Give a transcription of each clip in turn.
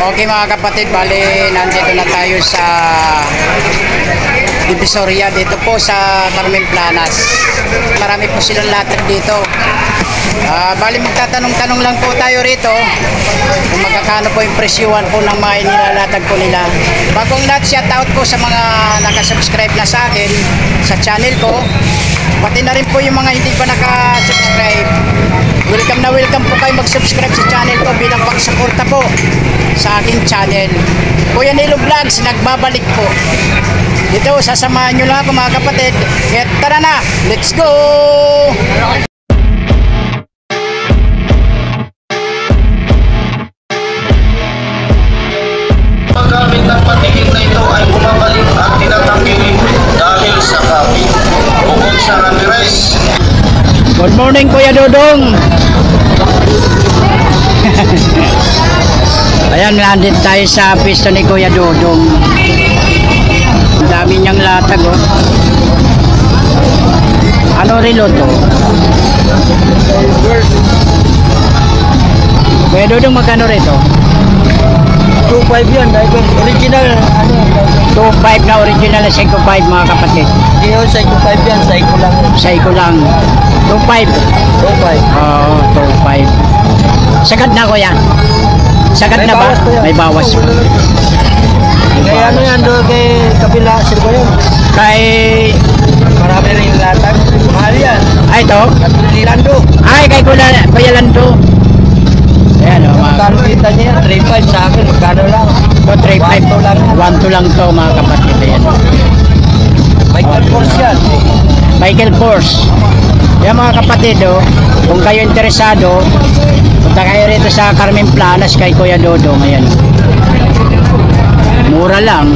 Okay mga kapatid, bali nandito na tayo sa Divisoria dito po sa Carmen Planas. Marami po silang latag dito. Bali magtatanong-tanong lang po tayo rito kung magkakano po yung presyuhan po ng mga inilalatag po nila. Bagong lahat, shoutout po sa mga nakasubscribe na sa akin sa channel ko, pati na rin po yung mga hindi pa nakasubscribe. Welcome na welcome po kayo mag-subscribe sa channel ko bilang pagsuporta po sa aking channel. Kuya Nilo Vlogs, nagbabalik po. Dito, sasamahan nyo lang ako mga kapatid. Kaya tara na, let's go! Paggamit ng patigil na ito ay bumabalik at tinatanggiling dahil sa kapit. Bukod sa happy rice. Good morning Kuya Dodong. Ayan, nandito tayo sa pisto ni Kuya Dodong. Ang dami niyang latag, oh. Ano relo to? Kuya Dodong, magkano rito? 2.5 yan, original, 2.5 na original na Seiko 5 mga kapatid. Hindi yun, Seiko 5 yan, Seiko lang. Seiko lang. 2.5. 2.5. Oo, 2.5. Sagad na Kuya? Sagad May na ba? bawas po yan. May bawas po. Kaya ano yan doon kay kabila, sir ko yun. Kay... Marami rin yung latag. Mahal yan. Ay, ito? At Lilando. Ay, kay Kuya Lando. Ayan, o. Magkano kita niya yan? 3.5 sa akin, magkano lang. 3.5 lang. 1.2 lang to mga kapatid. Ayan. Michael Kors yan. Michael Kors. Ayan mga kapatid, oh. Kung kayo interesado, punta kayo rito sa Carmen Planas kay Kuya Dodong. Ayan. Mura lang.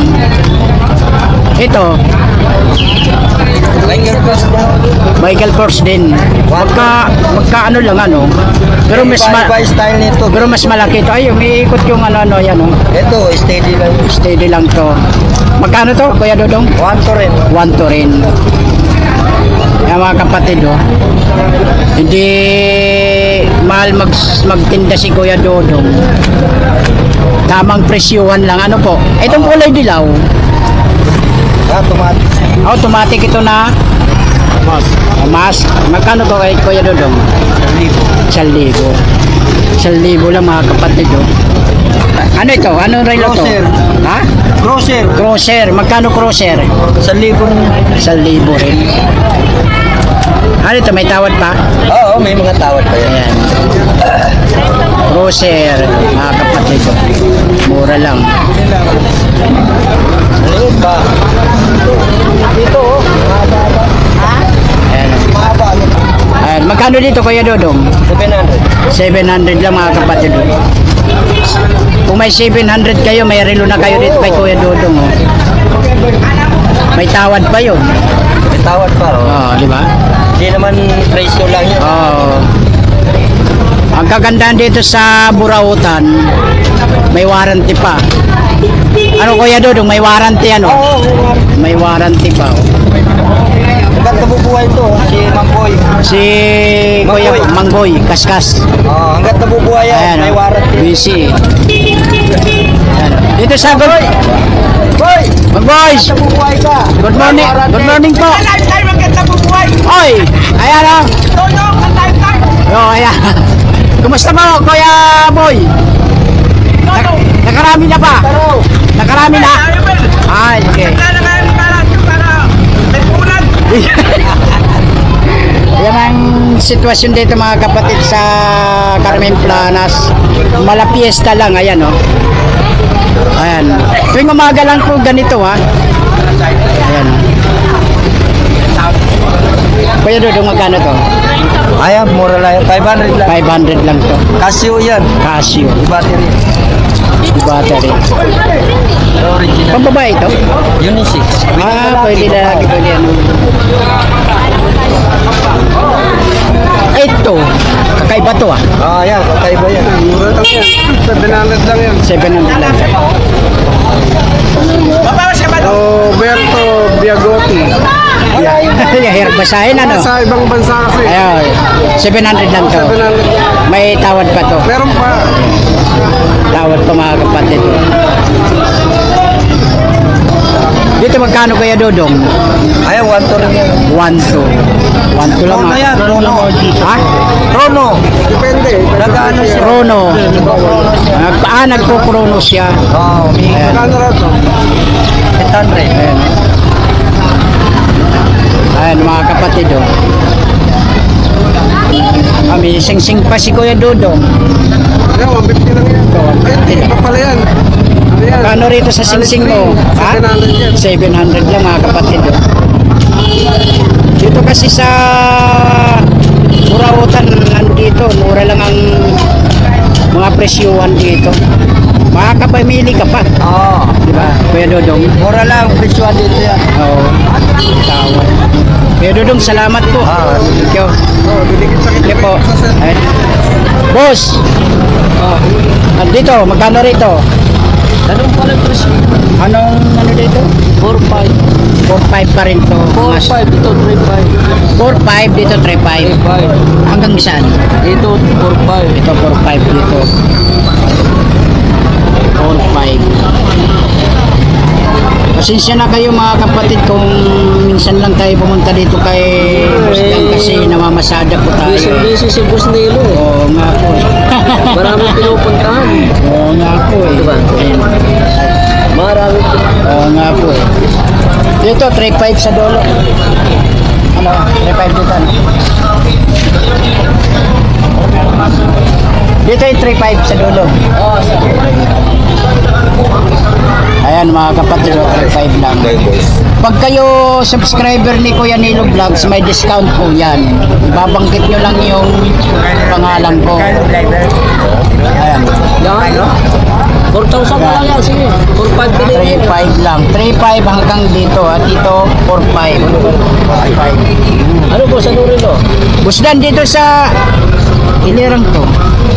Ito, Michael Kors yan. Michael Kors din. Magka ano lang ano. Pero mas Style nito. pero mas malaki to. Ay, umiikot yung ano yan, oh. Ito, steady lang. Steady lang to. Magkano to, Kuya Dodong? 1 to rin. 1 to rin. Yan mga kapatid, oh. Hindi mahal magtinda si Kuya Dodong. Tamang presyuhan lang. Ano po? Itong kulay dilaw. Automatic. Automatic ito na mas. Magkano to kay Kuya Dodong? 1,000. 1,000 lang mga kapatid, oh. Ano ito? Ano relo to? Crosser. Ha? Crosser. Crosser. Magkano crosser? 1,000 rin. 1,000 rin. Ano ito? May tawad pa? Oo, may mga tawad pa yan. Ayan. Crosser. Mga kapatid, oh. Mura lang. Ano ba? Dito, oh. Mahaba. Ayan. Mahaba. Ayan. Magkano dito Kuya Dodong? 700. 700 lang mga kapatid, oh. Kung may 700 kayo, may relo na kayo dito kay Kuya Dodong, oh. May tawad pa yun. May tawad pa, oh. Oo, di ba? Hindi naman presyo lang yun. Oo. Ang kagandahan dito sa Burautan, may warranty pa. Ano Kuya Dodong, may warranty ano? Oo, May warranty pa, oh. hanggang nabubuhay ito, si Mangboy. Si Kuya Manggoy. Manggoy, Kaskas. Oo, hanggang nabubuhay yan, Ayan, may oh. warranty. Busy. Ayan. Dito sa Boy! Boys, Nabubuhay ka! good morning. Good morning po. Oy, ayan oh. Yo, ayan. Kumusta mo, Kuya Boy? Nakarami na ba? Nakarami na? Ay, okay. Yan ang sitwasyon dito mga kapatid sa Carmen Planas. Malapiesta lang, ayan oh. Ayan. Tuwing umaga lang po ganito ha. Ayan. Kuya Dodong, magkano to? Ayan, mura lang yan. 500 lang. 500 lang to. Casio yan. Casio. Battery. Battery. Original. Pambabae ito? Unisex. Pwede na lagi. Pwede ano. Ito. Kakaiba to ah. Yan. Kakaiba yan. Mura lang yan. 700 lang yan. 700 lang. Roberto Biagotti. Hirap basahin ano? Sa ibang bansa kasi. Ayun. 700 lang to. 700. May tawad pa to. Meron pa. Tawad pa mga kapatid. Dito magkano Kuya Dodong? Ayaw, 1 to rin yan. 1-2. 1-2 lang. Rono yan, Rono. Ha? Rono. Depende. Nag-ano siya. Chrono. Nagpo-chrono siya. Nagpo-chrono siya. Oo. Ayan. Magkano rin to? 800. Ayan. Ayan mga kapatid oh. May sing-sing pa si Kuya Dodong. Ayaw, 150 lang yan. Ay, hindi pa pala yan. Ayan. Paano rito sa sing-sing mo? Ha? 700 yan. 700 lang mga kapatid oh. Dito kasi sa Burautan nandito, mura lang ang mga presyuhan dito. Makakapamili ka pa. Oo. Diba? Kuya Dodong? Mura lang, presyo dito yan. Oo. Tawa. Kuya Dodong, salamat po. Thank you. Oo, diligid sa Sige po. Ay. Boss! Dito, magkano rito? Anong pala presyo? Anong ano dito? 4-5. 4-5 pa rin to. 4-5, ito 3-5. 4-5 dito, 3-5. 3-5. Hanggang saan? Dito 4-5. Ito 4-5 dito. 4-5. Pasensya na kayo mga kapatid kung minsan lang tayo pumunta dito kay Busdan kasi namamasada po tayo. Busy si Boss Nilo eh. Oo nga po. Maraming pinupuntahan. Oo nga po eh. Diba? Ayan. Maraming Oo nga po eh. Dito, 3-5 sa dulo. Ano? 3-5 dito. Ano? Dito yung 3-5 sa dulo. Oo, sir. Ayan mga kapatid, 3-5 lang. Pag kayo subscriber ni Kuya Nilo Vlogs, may discount po yan. Babangkit nyo lang yung pangalan ko. Ayan. Yan. 4,000 na lang yan. Sige. 4,500 din. 3-5 lang. 3-5 hanggang dito. At dito, 4-5. 4-5. Ano po sa Nurilo? Busdan dito sa Ilirang to.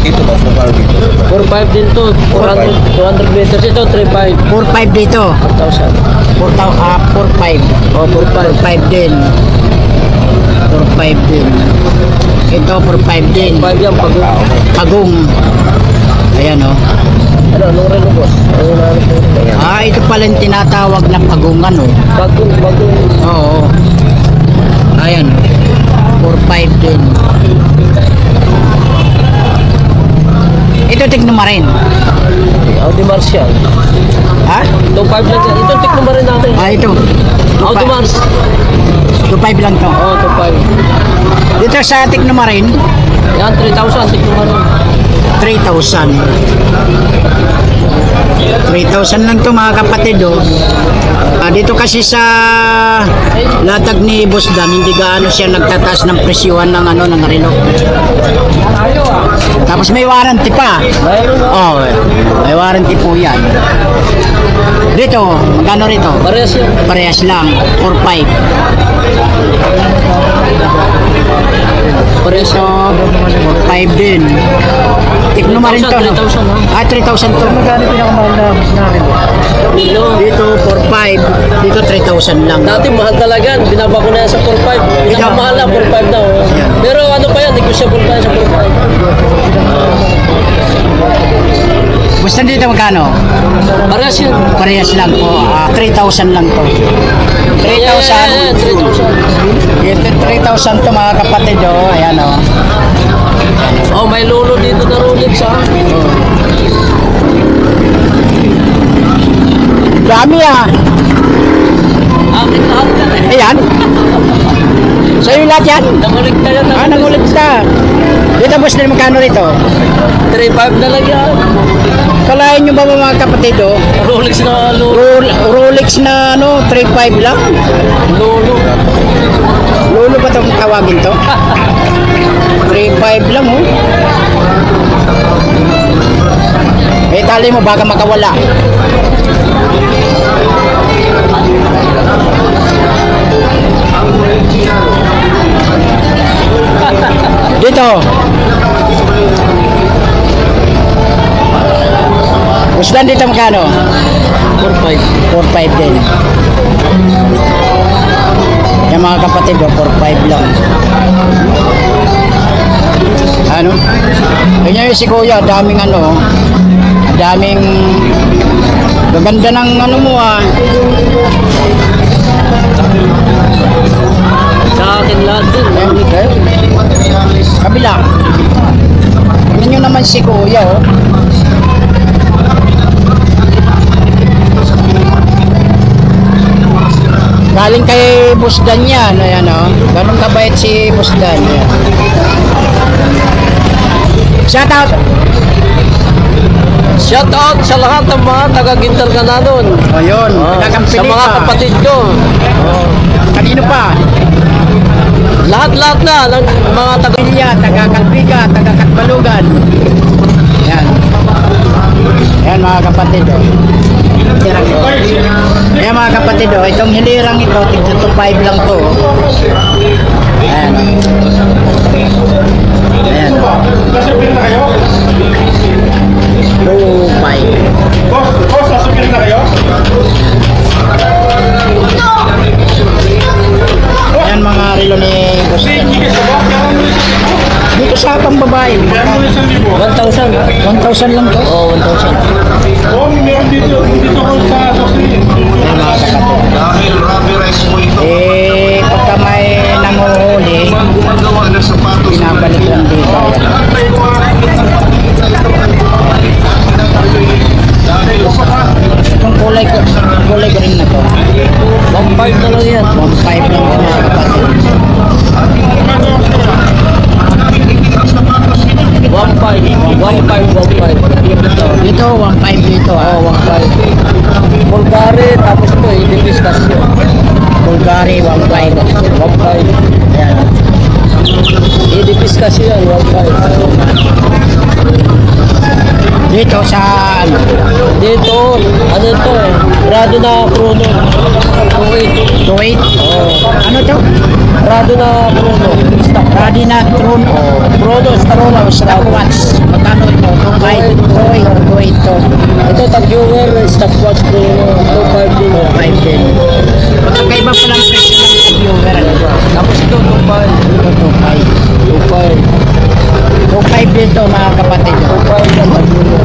4,500 din to. 200 meters ito. 3,500. 4-5 dito. 4,000. 4-5. Oh, 4,500. 4-5 din. 4-5 din. Ito, 4-5 din. 5 yan. Pagod. Pagong. Ayan o. Ano? Nurilo boss? Ano na ano po? Ito pala yung tinatawag na pagungan o. Pagod. Pagod. Oo. Ayan. 4-5 din. Ito tignan mo rin. Audi Martial. Ha? 2,500 lang yan. Ito tikno ba rin natin? Ito. Audi Mars. 2-5 lang to. Oo, 2,500. Dito sa tignan mo rin. Yan, 3,000. Tikno ba rin? 3,000. 3,000 lang to mga kapatid oh. Dito kasi sa latag ni Boss Dan, hindi gaano siya nagtataas ng presyuhan ng ano ng relo. Tapos may warranty pa. Oh, may warranty po 'yan. Dito, magkano rito? Parehas yan. Parehas lang, 4-5. Parehas So, yan. 5 din. Tikno mo rin to. 3,000 ha? 3,000 to. Magkano pinakamahal na rin? Dito, 4-5. Dito, 3,000 lang. Dati mahal talaga. Binaba ko na yan sa 4,500. Pinakamahal na 4,500 na. Oh. Pero ano pa yan? Negotiable pa yan sa 4,500. Basta dito magkano? Parehas yan. Parehas lang po. 3,000 lang to. 3,000. 3,000. Ito 3,000 to mga kapatid oh. Ayan oh. Oh, may lolo dito na Rolex ha. Dami ah. Akin lahat yan eh. Ayan. Sa'yo lahat yan? Nangulit na yan. Nangulit ka. Dito boss na magkano rito? 3,500 na lang yan. Kalahin nyo ba mga kapatid oh? Rolex na lolo. Rolex na ano, 3,500 lang? Lolo. Lolo ba itong tawagin to? 3,500 lang oh. Eh tali mo baka makawala. Dito. Usdan dito magkano? 4,500. 4,500 din. Yung mga kapatid, 4,500 lang. Ano? Ganyan yung si Kuya, daming ano, daming gaganda ng ano mo ah. Sa akin lahat din. Kabila. Tingnan nyo naman si Kuya, oh. Galing kay Boss Dan yan. Ayan, oh. Ganun kabait si Boss Dan. Ayan. Shout out. Shout out sa lahat ng mga taga-Gintal Ganadon. Ayun. Sa mga kapatid ko. Kanino pa? Lahat-lahat na ng mga taga... Pilya, taga-Kalpiga, taga-Katbalugan. Yan. Yan mga kapatid, oh. Yan mga kapatid, oh. Itong hilirang ito, tigto 5 lang to. Ayan, oh. Ayan, oh. 2.5. Ayan mga relo ni Boss. Dito sa pambabae. 1,000. 1,000 lang to? Oo, 1,000. Ayan mga kapatid. Dahil rubber rice po ito, Pagka may nanguhuli, gumagawa ng sapatos. pinabalik lang dito. Itong kulay ko rin na to. 1,500 na lang yan. 1.5 lang mga kapatid. 1,500. 1,500. Dito, 1.5 dito, ah. Oo, 1,500. Bulgari, tapos ito, i-discussion. Bulgari, 1.5. 1,500. Ayan. I-discussion yan, 1,500. Dito sa, ano, Dito, ano ito eh, Rado na Chrono. 2,800. 2.8. Ano to? Rado na Chrono. Stock. Radina Tron. Chrono, Rono, stopwatch. Magkano ito? 2.8 to. Ito, tag-viewer, stopwatch Chrono. 2,500 din. 5 din. Magkakaiba pa lang presyo ng sa viewer. Ano ba? Tapos ito, 2,500. Ito, 2.5. 2.5 dito mga kapatid. 2,500 na tag-viewer.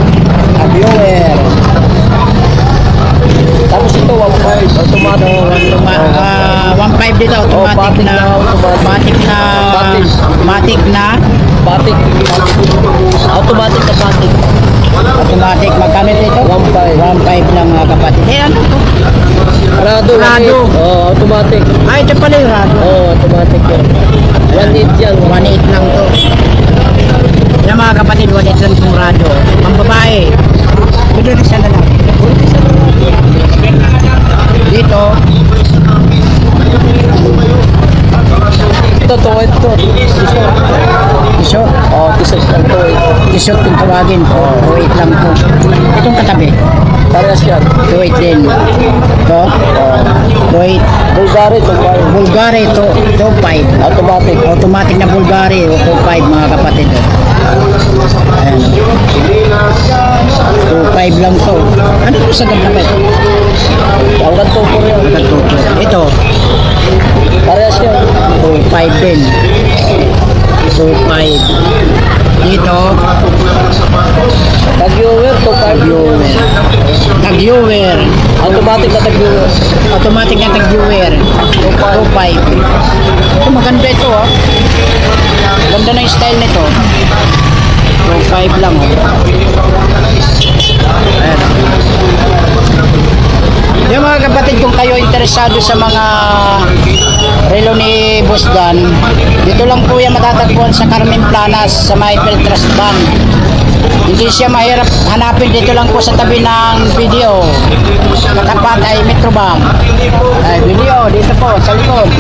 A viewer. Tapos ito, 1,500. Automatic. 1.5 dito, automatic na Batik. automatic na Batik. Automatic na batik. automatic. Magkano dito? 1,500. 1.5 lang mga kapatid. Ano to? Rado. Rado. Oo, automatic. Ito pala yung Rado. Oo, automatic yan. 1,800 yan. 1.8 lang to. Yan mga kapatid, 1.8 lang itong Rado. Ang babae. Pwede rin siya na lang. Dito, Ito, 2,800 to. t-shirt. Oo, t-shirt lang to. T-shirt yung tawagin ko. 2.8 lang to. Itong katabi. Parehas yan. 2.8 din. Ito. 2.8. Bulgari, 2,500. Bulgari to 2.5. Automatic. Automatic na Bulgari 2.5 mga kapatid. Ayan. 2.5 lang to. Ano ito sa ganda pa ito? Hanggang 2,400 yan. Ito, Parehas yan. 2.5 din. 2.5. Dito, Tag-viewer, 2,500. tag-viewer. Automatic na tag-viewer. Automatic na tag-viewer. 2.5. Ito maganda ito, oh. Ganda na yung style nito. 2.5 lang, oh. Ayan. Yung mga kapatid, kung kayo interesado sa mga relo ni Boss Dan, dito lang po yan matatagpuan sa Carmen Planas sa may Trust Bank. Hindi siya mahirap hanapin, dito lang po sa tabi ng video. Katapat ay Metrobank. Ay, video, dito po, sa likod.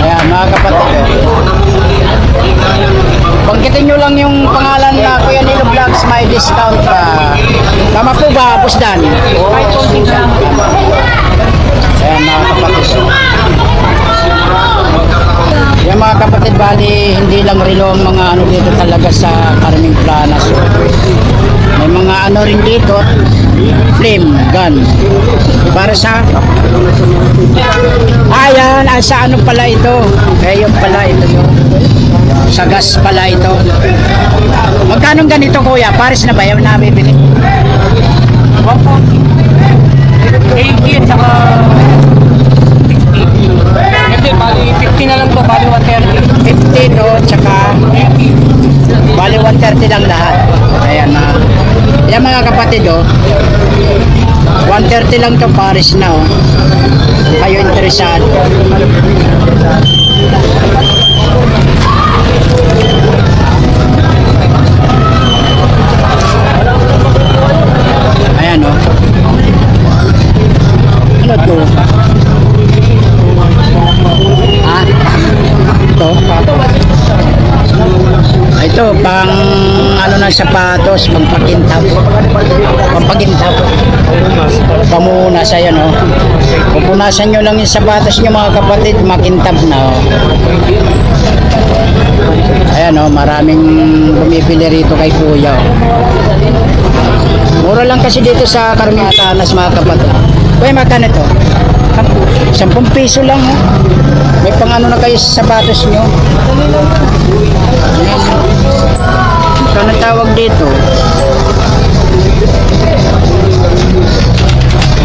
Ayan, mga kapatid. Banggitin nyo lang yung pangalan na Kuya Nilo Vlogs, may discount pa. Tama po ba, Boss Dan? Ayan, mga kapatid. Yung mga kapatid, bali, hindi lang relo ang mga ano dito talaga sa Carmen Planas. May mga ano rin dito, flame gun. Para sa... Ayan, sa ano pala ito? Yung pala ito yung... Sa gas pala ito. Magkano ganito kuya? Paris na ba yung nabibili? 140. 80 at saka 60. Yan mga kapatid, oh. 130 lang to, Paris na, oh. Kayo interesado. Ayan, oh. Ano to? Ah, ito pang ano ng sapatos, pangpakintab. Pampagintab. Pamunas, ayan, oh. Pupunasan nyo lang yung sapatos nyo mga kapatid, makintab na, oh. Ayan, oh, maraming bumibili rito kay Kuya, oh. Mura lang kasi dito sa Carmen Planas mga kapatid. Kuya, magkano ito? 10 piso lang, oh. May pang ano na kayo sa sapatos nyo. Ayan. Kano tawag dito?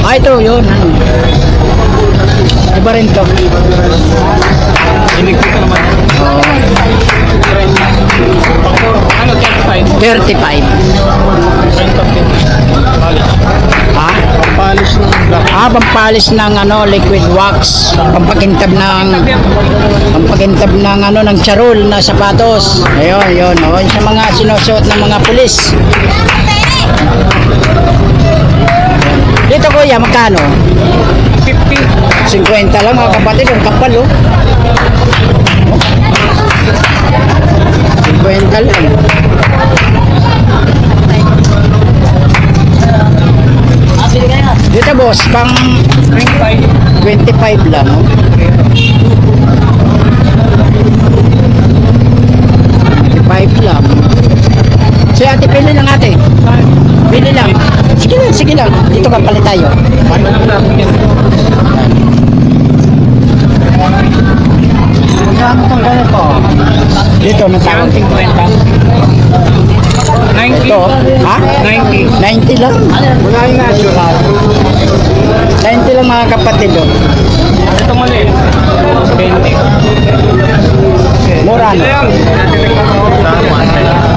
Ah, ito, yun. Iba rin to. Inig ko naman. Ano, 35? 35. Ha? Pampalis ng black. Ah, pampalis ng ano, liquid wax. Pampakintab ng ano, ng charol na sapatos. Ayun, yun, oh. Yung sa mga sinusuot ng mga pulis. Dito kuya, magkano? 50. 50 lang mga kapatid, ang kapal, oh. 50 lang. Dito boss, pang 25 lang, oh. 25 lang. Si ate, pili lang ate. Pili lang. Sige lang. Dito ka palit tayo. Magkano itong ganito? Dito, natawag. 90. Ito, ha? 90. 90 lang. Wala yung aso. 90 lang mga kapatid, oh. Ito mali. 20. Mura no?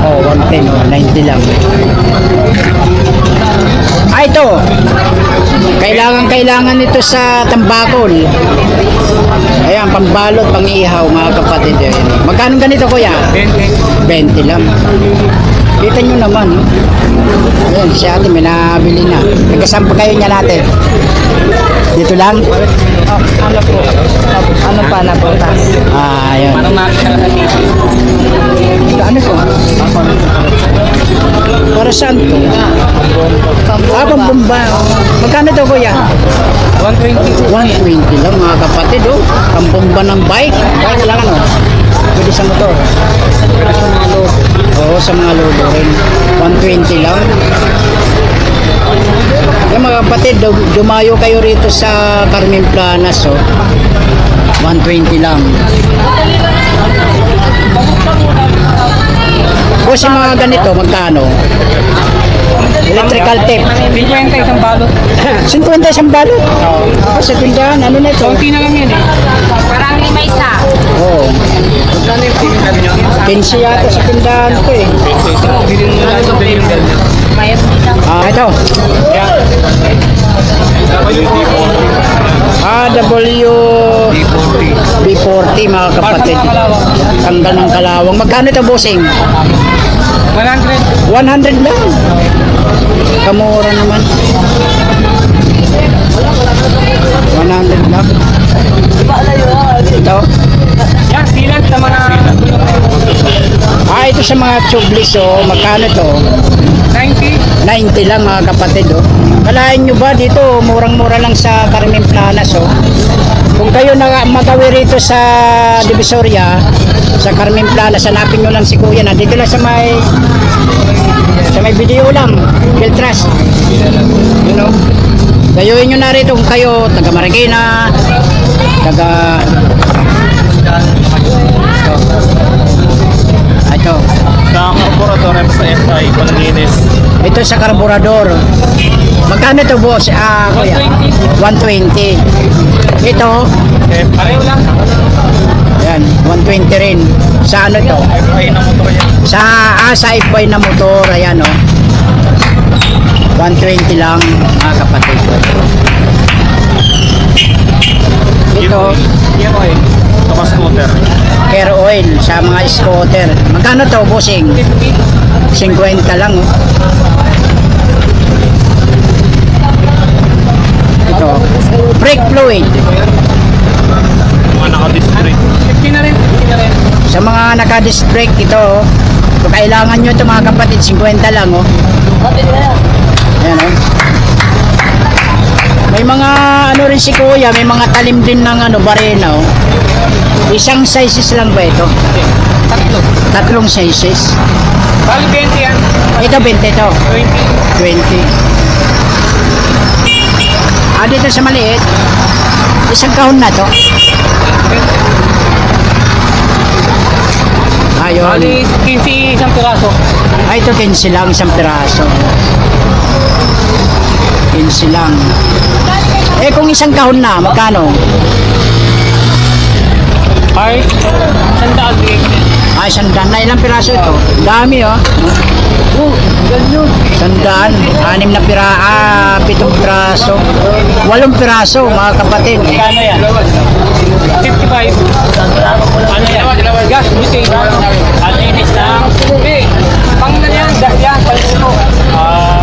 Oh, 110, oh, 90 lang. Ah, ito. Kailangan ito sa tambakol. Ayan, pambalot, pang-ihaw, mga kapatid. Ayan. Magkano ganito, kuya? 20 lang. Kita nyo naman. Ayan, si ate, may nabili na. Nagkasama kayo niya natin. Dito lang? Oh, ano po? Ano pa na po? Ah, ayan. Parang nakita na dito. Ano ko? Para saan to? Ah, pambomba. Magkano to, kuya? 120. 120 lang mga kapatid, oh. Pambomba ng bike. Bike lang, ano? Pwede sa motor. Oo, sa mga lolo rin. 120 lang. Yung mga kapatid, dumayo kayo rito sa Carmen Planas, oh. 120 lang. O sa mga ganito, magkano? Electrical tape. 50 isang balot. 50 isang balot? Oo. Sa tindahan, ano na ito? Konti na lang yan eh. Parang lima isa. Oo. Magkano yung tingin nyo? 15 yata sa tindahan ko eh. Bilhin mo lang yung bilhin nyo. Mayroon din lang. Ah, ito. W B40 mga kapatid. Tanggal ng kalawang. Magkano ito, bossing? 100. 100 lang. Kamura naman. 100 lang. Ito. Yan, silat sa mga... Ah, ito sa mga tubeless, oh. Magkano to? 90. 90 lang mga kapatid, oh. Kalahin nyo ba dito, murang-mura lang sa Carmen Planas, oh. Kung kayo magawi rito sa Divisoria, sa Carmen Planas, hanapin nyo lang si Kuya. Nandito lang sa may video lang, Beltras. You know? Gayuhin nyo na rito kung kayo, taga Marikina, taga... Ito. Sa karburador sa FI, panlinis. Ito sa karburador. Magkano ito, boss? Ah, kuya. 120. Ito. Pareho lang. Yan, 120 rin. Sa ano ito? FI na motor yan. Sa FI na motor, ayan, oh. 120 lang mga kapatid. Ito, Saka scooter. hair oil sa mga scooter. Magkano to, bossing? 50 lang. Oh. Ito, brake fluid. Mga naka-district. 50 na rin. Sa mga naka-disc brake ito, oh. Kung kailangan nyo ito mga kapatid, 50 lang. Oh. Ayan, oh. May mga ano rin si kuya, may mga talim din ng ano, barena. Oh. Isang sizes lang ba ito? Tatlong sizes. Bali 20 yan. Ito 20 ito. 20. 20. Ah, dito sa maliit, isang kahon na to. Ayun. Bali 15 isang piraso. Ay, ito 15 lang, isang piraso. 15 lang. Eh, kung isang kahon na, magkano? Ay, sandaan. Ay, sandaan na. Ilang piraso ito? Dami, oh. Ganyan. Sandaan. 6 na pira, 7 piraso. 8 piraso, mga kapatid. Kano yan? 55. Ano yan? Gas, butane. Alinis lang. Okay. Pang na yan, gas yan. Paluto.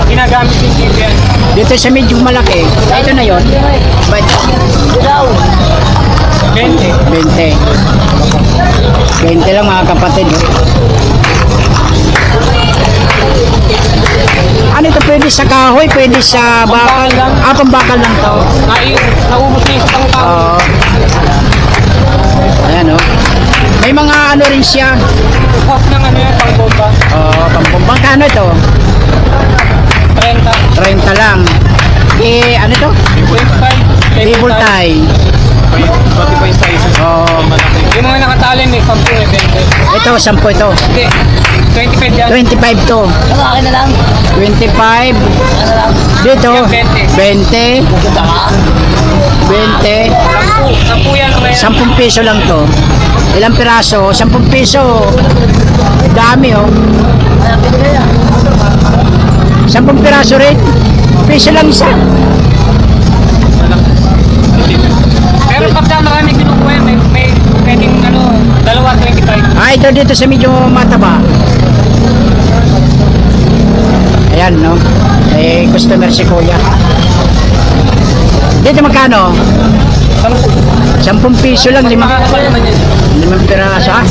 Ginagamit yung TV yan. Dito sa medyo malaki. Ito na yon. But, 20. 20. 20 lang mga kapatid. Oh. Ano ito? Pwede sa kahoy, pwede sa bakal. Pambakal lang. Ah, pambakal lang to. Naubos na yung isang tao. Oo. Ayan, oh. May mga ano rin siya. Half ng ano yan, pang bomba. Oo, pampampang. Kano ito? 30. 30 lang. Eh, ano ito? 25. Table tie. Pati pa yung sizes. Oo. Yung mga nakatali may 10 eh, 20. Ito, 10 ito. Hindi. 25 yan. 25 to. Ano, akin na lang. 25. Ano lang. Dito, Yan, 20. 20. 10 yan. 10 piso lang to. Ilang piraso? 10 piso. Dami, oh. 10 piraso rin. Piso lang isa. Pero pagka marami kinukuha, may pwedeng ano, dalawa 25. Ah, ito dito sa medyo mataba. Ayan, no? Eh, customer si kuya. Dito magkano? 10 piso lang, 5 Makakapal naman yan. piraso. Ah?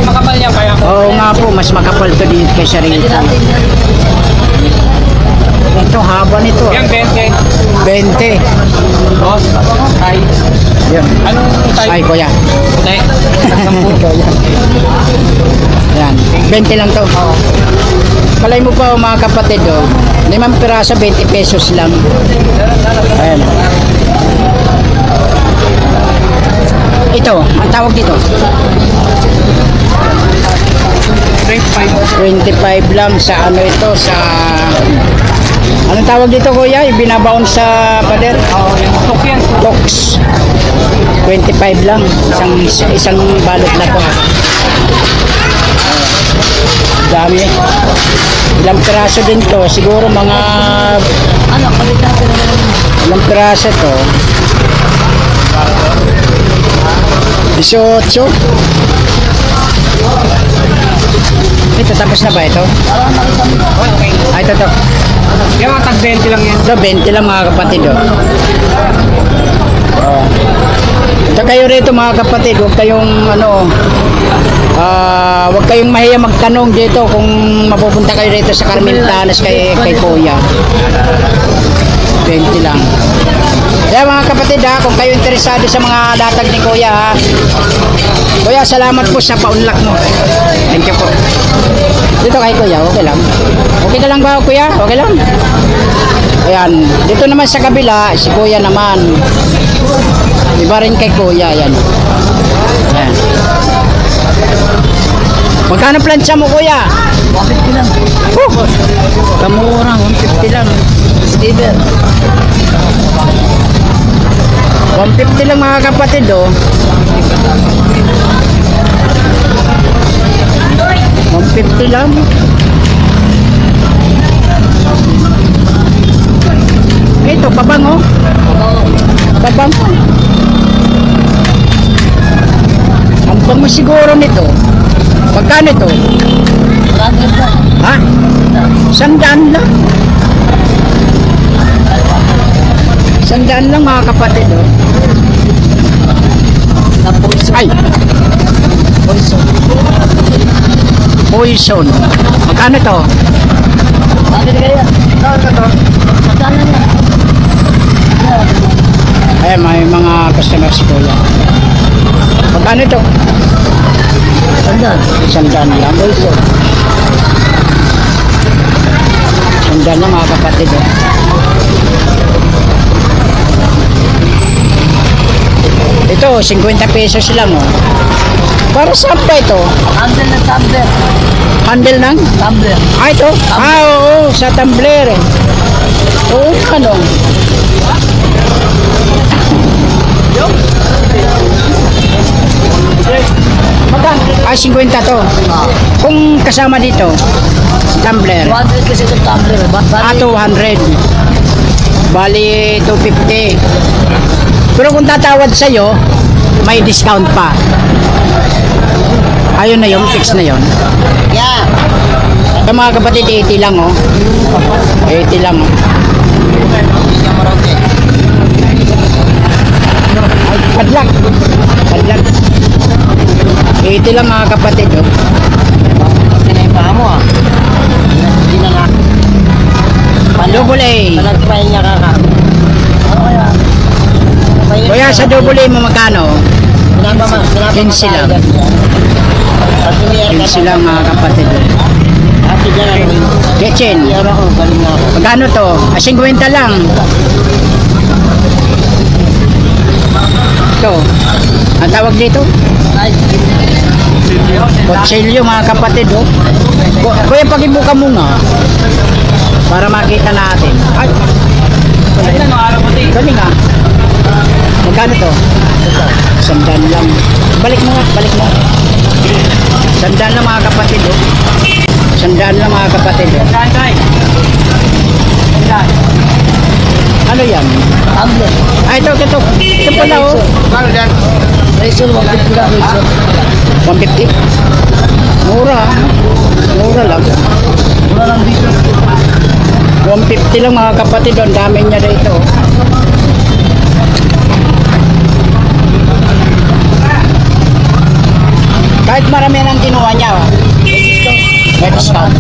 Makapal yan kaya. Oo nga po, mas makapal to dito kaysa rito. Ito, haba nito. Yan, 20. 20. Boss, tay. Yan. Anong tay? Ay, kuya. Tay. Yan. 20 lang to. Palay mo pa mga kapatid, oh. 5 piraso, 20 pesos lang. Ayan. Ito, ang tawag dito. 25. 25 lang sa ano ito, sa... Anong tawag dito, kuya? Ibinabaon sa pader? Tok yan. Box. 25 lang. Isang balot na to. Dami. Ilang piraso din to. Siguro mga... Ano, palit natin. Ilang piraso to? 18. Ito, tapos na ba ito? Ah, ito to. Yung mga tag 20 lang yan. Ito, 20 lang mga kapatid. Oh. Oh. Ito kayo rito mga kapatid. Huwag kayong ano... huwag kayong mahiya magtanong dito kung mapupunta kayo rito sa Carmen Planas kay Kuya. 20 lang. Kaya mga kapatid ha, kung kayo interesado sa mga latag ni Kuya ha. Kuya, salamat po sa paunlak mo. Thank you po. Dito kay Kuya, okay lang. Okay ka lang ba Kuya? Okay lang. Ayan, dito naman sa kabila, si Kuya naman. Iba rin kay Kuya, ayan. Ayan. Magkano plancha mo Kuya? 150 lang. Kamura, 150 lang. Steven. 150 lang mga kapatid oh. 150 lang. ito? Pabango? Pabango. Ang bango siguro nito. Magkano ito? Ha? 100 lang. 100 lang mga kapatid. Oh. Ay! Poison. Magkano ito? Ayan, may mga customer si Kuya. Magkano ito? 100 lang. Poison. 100 lang mga kapatid. Oh. Ito, 50 pesos lang. Oh. Para saan ba ito? Handle ng? Ah, ito? Ah, oo, sa tumbler. Oo, ano? Magkano? Ah, 50 to. Kung kasama dito, tumbler. 100 kasi itong tumbler. Ah, 200. Bali, 250. Pero kung tatawad sa'yo, may discount pa. Ayun na yun, fix na yun. Yeah. Sa mga kapatid, 80 lang, oh. 80 lang, oh. Ay, padlag. Padlag. 80 lang, mga kapatid, oh. Sinaipahan mo ah. Hindi na nga. Double A. Panagpahin niya kaka. Ano kaya? Kuya, sa double A mo magkano? 15 lang. 15 lang, mga kapatid, oh. Ate dyan ako. Kitchen. Iyara ko, galing na ako. Magkano to? 50 lang. Ito. Ang tawag dito? Ay, Kutsilyo, mga kapatid, oh. Kuya, pakibuka muna. Para makita natin. Ay. Galing ah. Magkano to? 100 lang. Balik mo nga, balik mo. 100 lang, mga kapatid, oh. 100 lang, mga kapatid, oh. Ano yan? tumbler. Ah, ito. Ito pala, oh. Razor, 150 lang razor. 150? Mura. Mura lang. Mura lang dito. 150 lang, mga kapatid. Ang dami niya dito. Kahit marami nang kinuha niya, oh. May discount.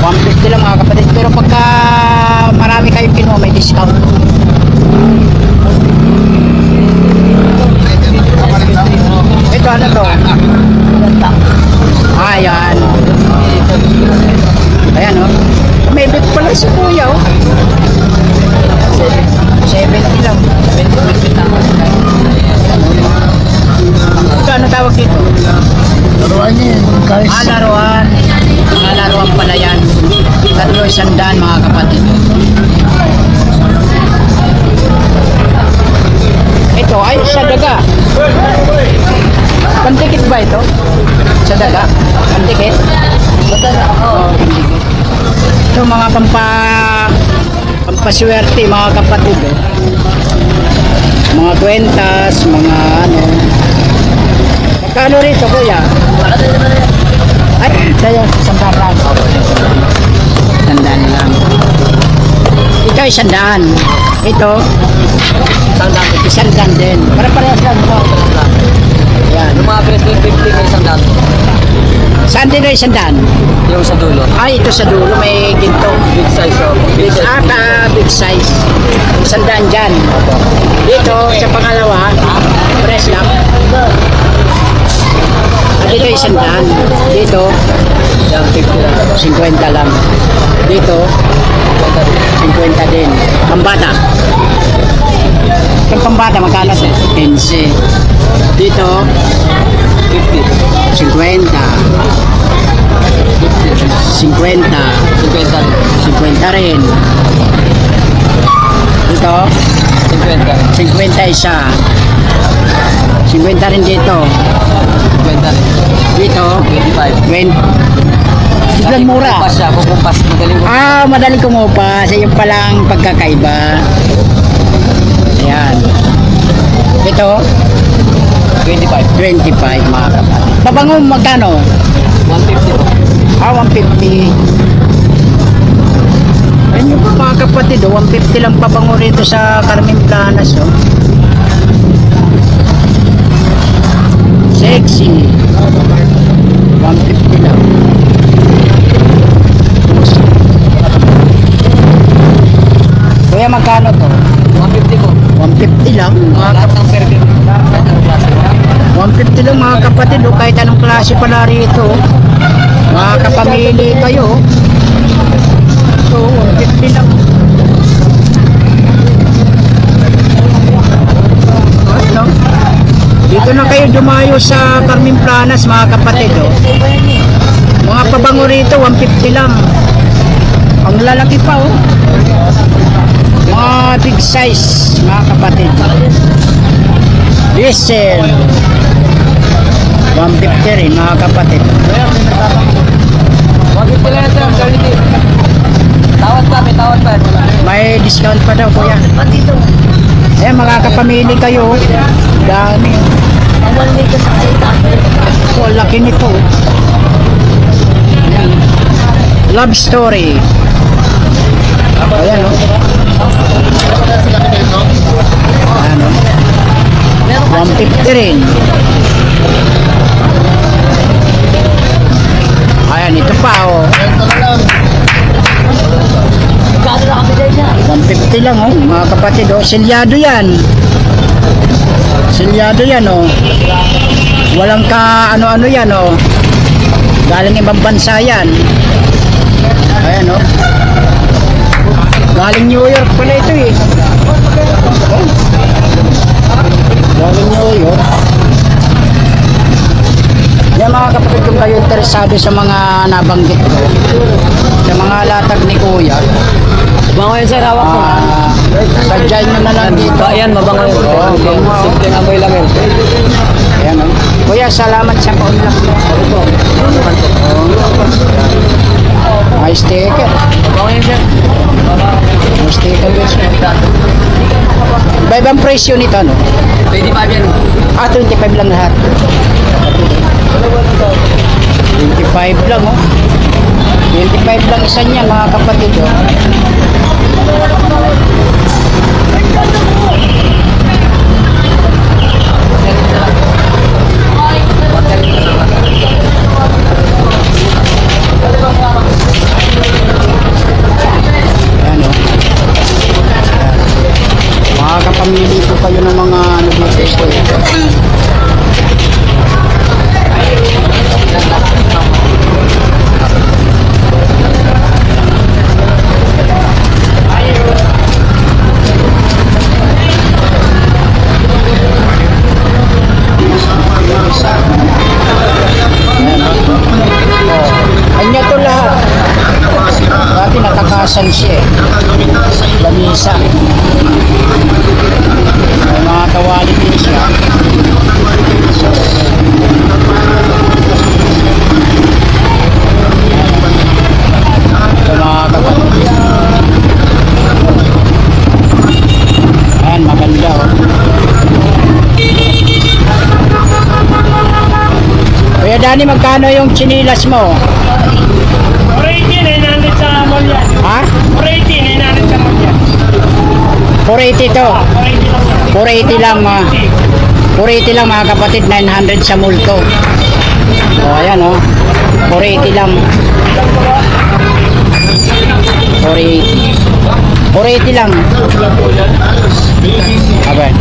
150 lang, mga kapatid. Pero pagka marami kayong kinuha, may discount. Ito, ano to? Ah, yan. Ayan, oh. May bit pala si Kuya, oh. 70 lang. Ito, ano tawag dito? Laruan niya yun. Cars. Ah, laruan. Mga laruan pala yan. 300, mga kapatid. Ito ay sa daga. Pantikit ba ito? Sa daga? Pantikit? Oo, pantikit. Ito mga pampaswerte, mga kapatid. Oh. Mga kwentas, mga ano. Magkano rito, kuya? Ay, tayo, 100 lang. 100 lang. Ito ay 100. Ito, 100 din. Para-parehas lang. Yan. Yung mga bracelet 50 may isang dami. Saan din ay 100? Yung sa dulo. Ay, ito sa dulo, may ginto. Big size oh. Big size. Big size. 100 dyan. Dito, sa pangalawa, press lang. At dito ay 100. Dito, Yung 50 lang. 50 lang. Dito, 50 din. Pambata. Yung pambata, magkano to? 15. Dito, 50. 50. 50. 50 rin. Dito, 50. 50 isa. 50 rin dito. 50. Dito, 25. 20. biglang mura. Kukumpas siya, kukumpas. Madaling kukumpas. Ah, madali kumupas. Yung palang pagkakaiba. Ayan. Ito, 25. 25 mga kapatid. Pabango magkano? 150 po. Ah, 150. Ayun yung mga kapatid, 150 lang pabango rito sa Carmen Planas. Oh. Sexy. 150 lang. Kuya, magkano to? 150 po. 150 lang. Lahat ng perfume. Lahat ng klase. 150 lang mga kapatid, oh, kahit anong klase pala rito. Makakapamili kayo. So, 150 lang. No? Dito na kayo dumayo sa Carmen Planas mga kapatid. Oh. Mga pabango rito, 150 lang. Ang lalaki pa oh. Mga big size mga kapatid. Diesel 150 rin mga kapatid. 150 lang sir, quality. Tawad pa, may tawad pa. May discount pa daw kuya. Ayan, makakapamili kayo. Dami. So, laki nito. Ayan. Love story. Ayan o. Ayan o. 150 rin. Ayan, ito pa o. 150 lang oh, mga kapatid oh. Selyado yan. Selyado yan oh. Walang ka ano-ano yan oh. Galing ibang bansa yan. Ayan oh. Galing New York pala ito eh. Oh. Galing New York. Yan mga kapatid, kung kayo interesado sa mga nabanggit ko, sa mga latag ni Kuya, Bango yan sir, hawak ko. sadyain mo na lang dito. Ayan, mabango yun. Oo, bango. Simple na amoy lang yun. Ayan o. Kuya, salamat sa paunlak mo. May sticker. Bango yan sir. May sticker guys. Iba-ibang presyo nito ano? 25 yan. Ah, 25 lang lahat. 25 lang oh. 25 lang isa niya mga kapatid oh. Ayan oh. Makakapamili ko kayo ng mga ano dito eh. Kanya to lahat. Dati natakasan siya eh. Lamisa. May mga kawali din siya. Ito mga kapatid. Ayan, maganda oh. Kuya Danny, magkano yung chinilas mo? 480, 900 sa mall yan. Ha? 480, 900 sa mall yan. 480 to. 480 lang. 480 lang mga kapatid, 900 sa multo. O ayan o. 480 lang. 480. 480 lang. Abay.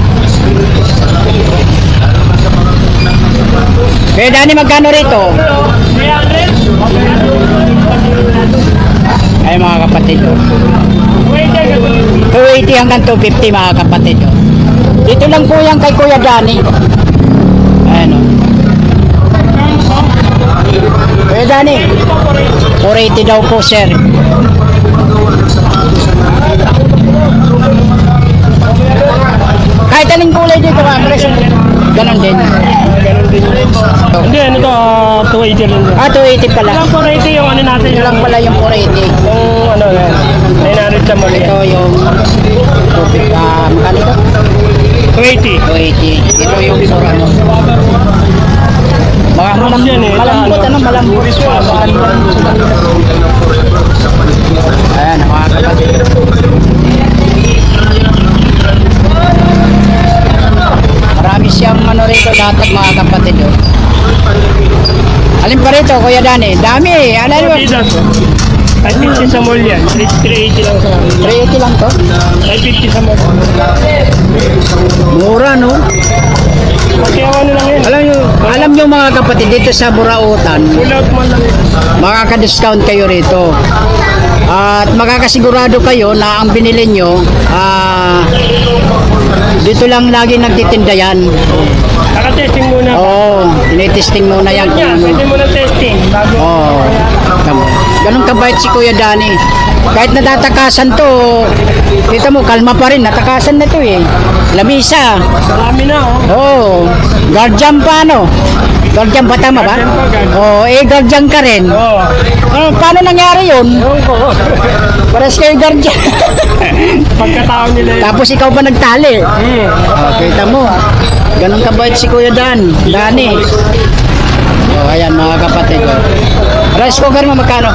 Kaya Danny, magkano rito? 300? Ay mga kapatid o. 280 hanggang 250 mga kapatid o. Dito lang po yan kay Kuya Danny. Ayan o. Kuya Danny, 480 daw po sir. Kahit anong kulay dito ka, ganon din. Hindi, ano to, 280 rin. Ah, 280 pala. Lang 480 yung ano natin. natin Ito lang pala yung 480. Yung ano, 900 sa mali. Ito yung magkano ito? 280. 280. Ito yung for ano. Malambot yan eh. Malambot, ano? Malambot. Ayan, mga kapatid. Marami siyang ano rito lahat mga kapatid. Oh. Alin pa rito, Kuya Dani? Dami eh. Ano yun? Adidas. 550 sa mall yan. 380 lang sa mall. 380 lang to? 550 sa mall. Mura, no? Kaya ano lang yan. Alam nyo mga kapatid, dito sa Burautan, Full out man lang yan. makaka-discount kayo rito. At makakasigurado kayo na ang binili nyo, dito lang lagi nagtitinda yan. Naka-testing muna. Oo, tinitesting muna yan. kung Yan, ano. pwede mo na testing. Bago. Oo. Ganun kabait si Kuya Dani. Kahit natatakasan to, kita mo, kalma pa rin. Natakasan na to eh. Lamisa. Marami na oh. Oo. Guardian pa ano? Guardian pa tama ba? Guardian pa, guardian. Oo, guardian ka rin. Oo. Paano nangyari yun? Ewan ko. Paras kayo guardian. Pagkatao nila yun. Tapos ikaw pa nagtali. Kita mo. Ganun kabait si Kuya Dani. Ayan mga kapatid. Rice cooker mo magkano?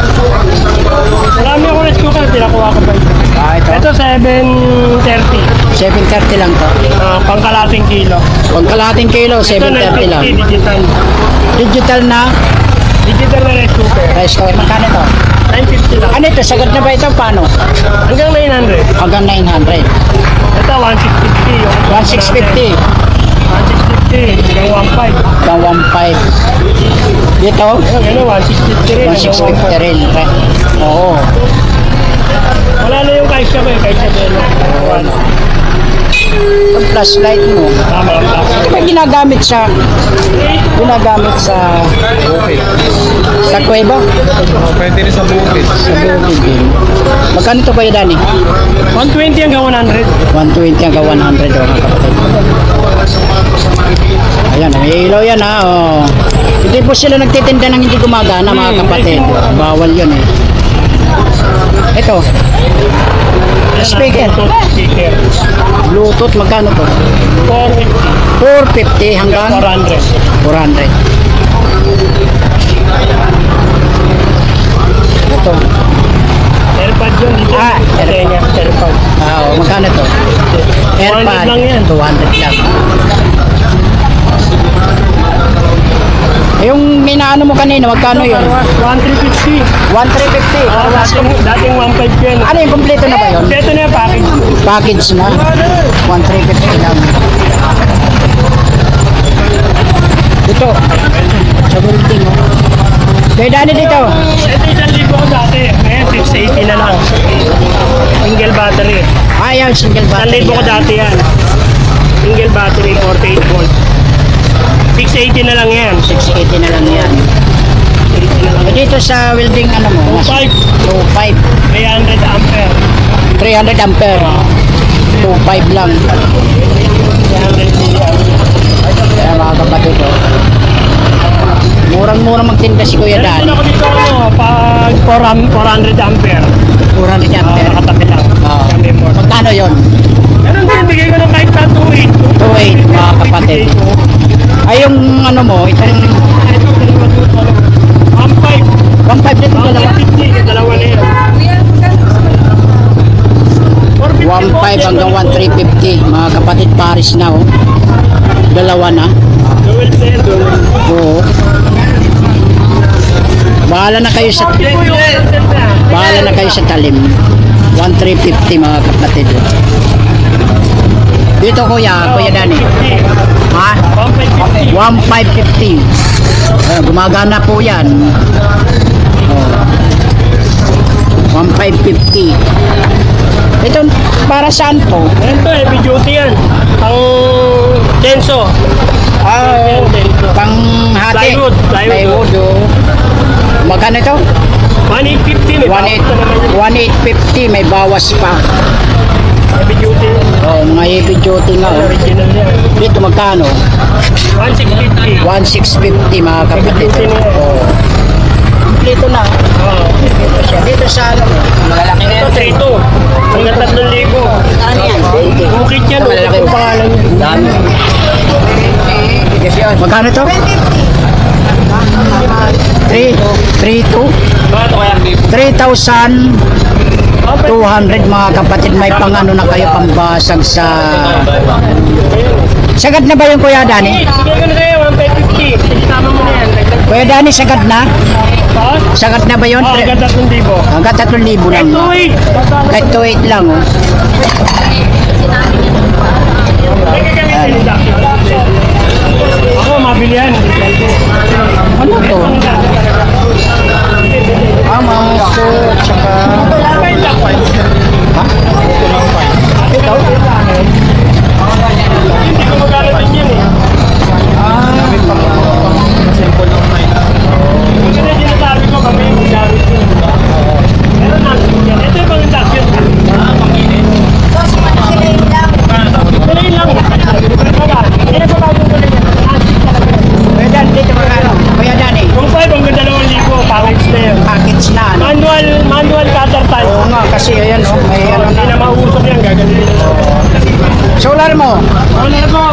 Marami ako rice cooker. Tinakuha ko pa ito. Ito. Ito 730. 730 lang to. Pangkalating kilo. Huwag kalahating kilo, Ito 730 lang. 950 digital. Digital na Digital na rice cooker. rice cooker. Magkano to? 950 lang. Ano ito? Sagad na ba ito? Paano? Hanggang 900. Hanggang 900. Ito 1650. Yung 1650. 1650. Hanggang 15. Hanggang 15. Dito? Ano, 1650 rin. 1650 rin. Oo. Wala na yung kaisya ko eh. Kaisya ko yun. Yung flashlight mo. Tama ang tapo. Ito ba ginagamit sa kuweba? Pwede rin sa bukid. Sa bukid din. Magkano ito Kuya Dani? 120 hanggang 100. 120 hanggang 100 mga kapatid. Ayan, may ilaw yan ha. Oh. Hindi po sila nagtitinda ng hindi gumagana mga kapatid. Bawal yun eh. Ito. Speaker. Speaker. Bluetooth, magkano to? 450. 450 hanggang 400. 400. Ito. Airpod yun dito. Airpod. Magkano to? 200 lang yan. 200 lang. Yung minaano mo kanina, magkano yun? 1350. 1,350. Dating 1.5 yun. Ano yung kompleto na ba yun? Ito na yung package. Package na. 1,350 lang. Ito. Sa building, oh. Kaya Dani dito. Ito 1,000 ko dati. Ngayon 680 na lang. Single battery. Ayaw, single battery. 1,000 ko dati yan. Single battery, 48 volts. 680 na lang yan. 680 na lang yan. Dito sa welding ano mo? 2.5. 2.5. 300 ampere. 300 ampere. 2.5 lang. 300 milliamp. Kaya mga kapatid, oh. Murang-murang magtinda si Kuya Meron Dani. ako dito ano, pag 400 ampere. 400 ampere. Nakatabi lang. Kami mo. Magkano yun? Ganun din, bigay ko ng kahit na 2.8. 2.8 mga kapatid. Ay yung ano mo, itong Ito, dalawa dito. 1.5. 1.5 dito dalawa. 1.50. Dalawa na yan. 1.5 hanggang 1.350 mga kapatid, Paris na oh. Dalawa na. Dual player, dual. Oo. Bahala na kayo sa talim. 1.350 mga kapatid. Dito Kuya Dani. Ha? 1.550. Gumagana po yan. Oh. 1.550. Ito para saan po? Ito, heavy duty yan. Pang denso. Pang hati. Plywood. Oh. Magkano ito? 1.850. 1.850, may bawas pa. Heavy duty. Oh, mga heavy duty nga. Oh. Original yan. Dito magkano? 1.650. 1.650 mga kapatid. Heavy duty na yan. Oh. Dito na. Dito siya. Dito sa ano. Malalaki na Ito, yan. 3-2. Hanggang 3,000. Ano yan? Bukit yan. Bukit yung pangalan niya. Dami. Magkano to? 3,200 Bakit kaya? 3,200 mga kapatid. May pangano na kayo pambasag sa... Sagad na ba yung Kuya Dani? Bigay ko na sa'yo, 150. Tama mo na yan. Kuya Dani, sagad na? Ha? Sagad na ba yun? Oo, hanggang 3,000. Hanggang 3,000 lang. Wait! Kahit 2,800 lang. Oh. May gagamitin nila. Ako, mabilihan. Ano to? Maso, tsaka... Ha? Ito? Hindi ko magalatin yan eh. Kasi na sinasabi ko kami, magdamit yun. Meron natin yan. Ito yung pang-induction. Tuloy lang. Kaya pa bago tuloy yan. Kuya Dani, dito magkano? Kuya Dani, Kung 5, hanggang 2,000, package na yun. package na. Ano? Manual cutter time. Oo nga, kasi ayan o. May ano Hindi na. na mausok yan, gagawin. Solar mo? Ano po?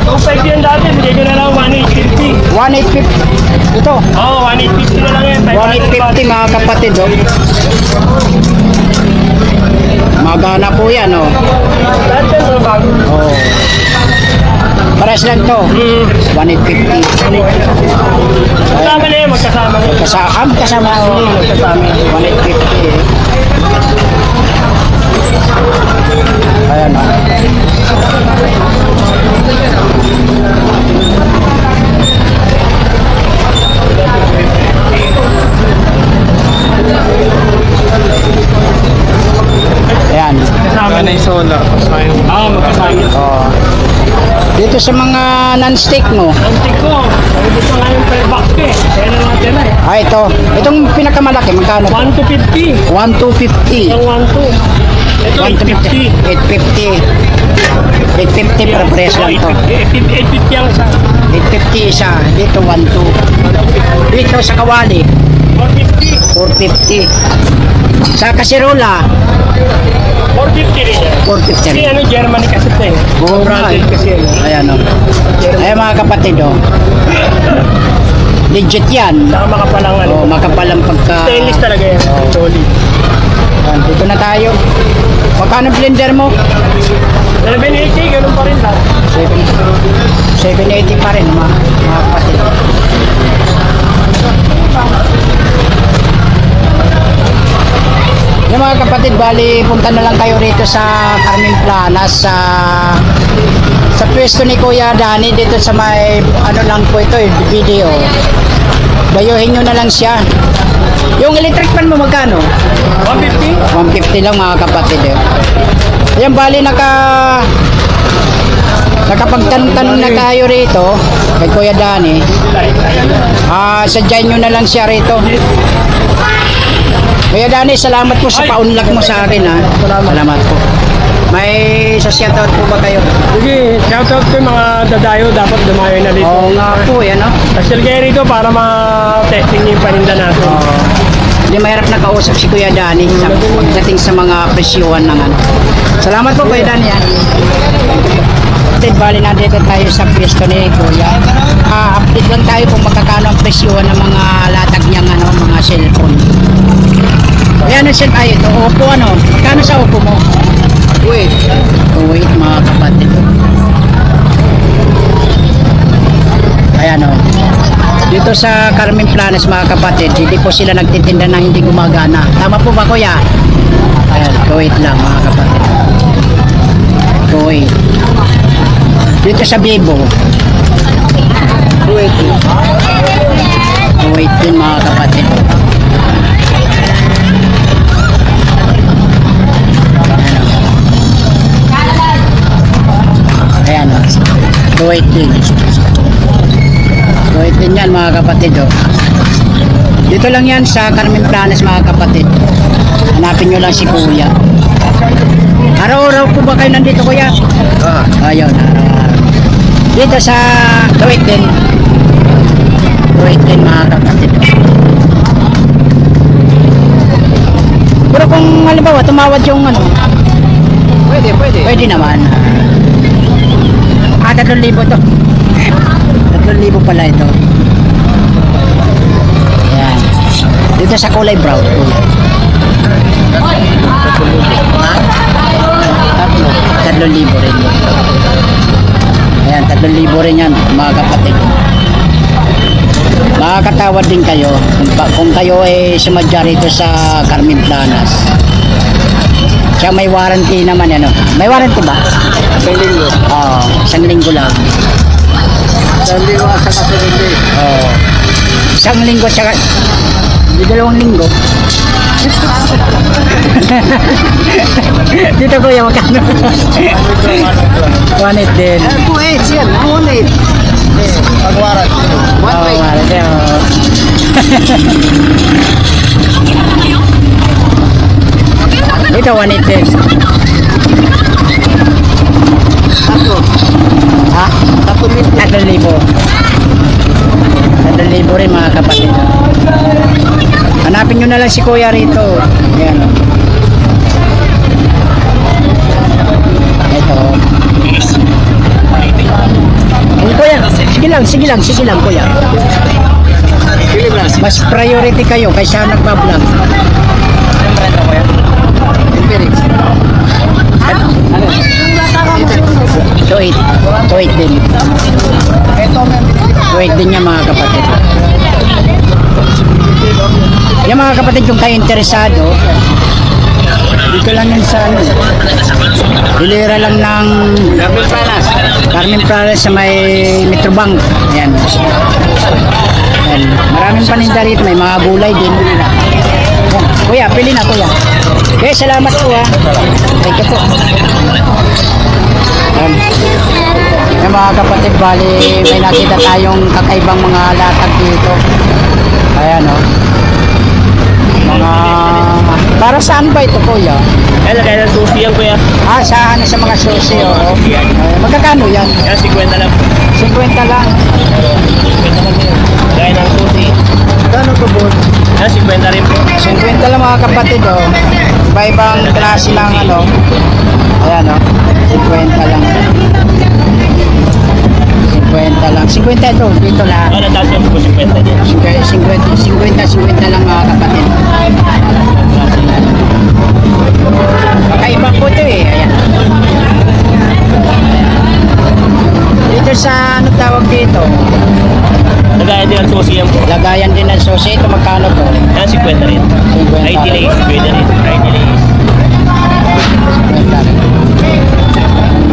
Kung 5 yan dati, bigay ko na lang 1,850. 1,850. Ito. Oo, 1,850 na lang yan. 1,850 mga kapatid oh. Magana po yan oh. Lahat yan, mga bago. Oh. Pares lang to. 1,850. Kasama na yan, magkasama na yan. Kasama oh. Magkasama. 1,850 eh. Ayan oh. Ayan. Kasama na yung solar. Oo, magkasama. Oh. Dito sa mga non-stick mo. Antik ko, sabi ko nga yung per box ko eh. Kaya na natin na eh. Ah, ito. Itong pinakamalaki, magkano? 1 to 50. 1,250. Yung 1 to. Ito, 850. 850 per press lang to. 850 ang isa. 850 isa. Dito 1,2. Dito sa Kawali, 450. 450. Sa Kasirola, 450 rin yan. 450 Kasi rin. ano, Germany kasi ito eh. Oo nga Branded eh. kasi ano. Ayan o. Ayan mga kapatid o. Legit yan. Saka makapalang ano. O, makapalang pagka... Stainless talaga yan. Solid. Ayan, dito na tayo. Magkano blender mo? 780, ganun pa rin lang. 780 pa rin mga kapatid. Yung mga kapatid, bali punta na lang kayo rito sa Carmen Planas sa pwesto ni Kuya Dani dito sa may ano lang po ito video. Dayuhin nyo na lang siya. Yung electric fan mo magkano? 150? 150 lang mga kapatid eh. Ayan bali nakapagtanong na tayo rito kay Kuya Dani. Sadyain nyo na lang siya rito. Kuya Dani, salamat po sa paunlak mo sa akin ha. Salamat po. May sa shoutout po ba kayo? Sige, shoutout ko yung mga dadayo. Dapat dumayo na dito. Oo nga po, yan o. Special kayo rito para ma-testing yung paninda natin. Hindi mahirap na kausap si Kuya Dani sa pagdating sa mga presyuhan ng ano. Salamat po Kuya Dani ha. Bali na dito tayo sa pwesto ni Kuya. Update lang tayo kung magkakano ang presyuhan ng mga latag niyang ano, mga cellphone. Kaya ano siya tayo ito? Oppo ano? Magkano sa Oppo mo? Wait mga kapatid. Ayan o. Dito sa Carmen Planas mga kapatid, hindi po sila nagtitinda na hindi gumagana. Tama po ba Kuya? Ayan, wait lang mga kapatid. Wait. Dito sa Vivo. Wait din mga kapatid. Ayan o. Kuwait din. Kuwait din yan mga kapatid o. Dito lang yan sa Carmen Planas mga kapatid. Hanapin nyo lang si Kuya. Araw-araw po ba kayo nandito Kuya? Ayun, araw-araw. Dito sa Kuwait din. Kuwait din mga kapatid. Pero kung halimbawa tumawad yung ano, Pwede. pwede naman. 3,000 to. 3,000 pala ito. Ayan. Dito sa kulay brown. Tatlo. 3,000 rin. Ayan, 3,000 rin yan, mga kapatid. Makakatawad din kayo kung kayo ay sumadya rito sa Carmen Planas. Siya may warranty naman, ano? May warranty ba? 1 linggo. Oo, 1 linggo lang. 1 linggo sa kasunod. Oo. 1 linggo siya. Di 2 linggo. Dito kuya, magkano? 1.8 din. 2.8 yan. 1.8. Pagwaran. Oo, warranty, oo. Dito 1.8 din. Tatlo. Ha? 3,000. 3,000 rin mga kapatid. Hanapin nyo na lang si kuya rito. Ayan o. Ito. Kuya, sige lang kuya. Mas priority kayo kaysa nagbablog. Imperial. Tuwait din. Tuwait din niya mga kapatid. Yung mga kapatid kung kayo interesado, dito lang yun sa ano. Hilera lang ng Carmen Planas sa may Metrobank. Ayan. Ayan. Maraming paninda rito. May mga gulay din. Ayan. Kuya, pili na kuya. Okay, salamat po ha. Thank you po. Ayan. Yung mga kapatid, bali may nakita tayong kakaibang mga latag dito. Ayan o. Mga... Para saan ba ito kuya? Kaya ng susi yan kuya. Sa ano sa mga susi o. Magkakano yan? Kaya 50 lang. 50 lang. 50 lang yun. Kaya ng susi. Gano'n ko po? Kaya 50 rin po. 50 lang mga kapatid o. Iba-ibang klase ng ano. Ayan o. 50 lang. 50 lang. 50 ito. Dito lahat. Ano dati po 50 din. 50 lang mga kapatid. Kakaiba po ito eh. Ayan. Dito sa ano tawag dito? Nagaya din ang susi yan po. Lagayan din ng susi. Ito magkano po? Kaya 50 rin. 50. IT lace, pwede rin. IT lace.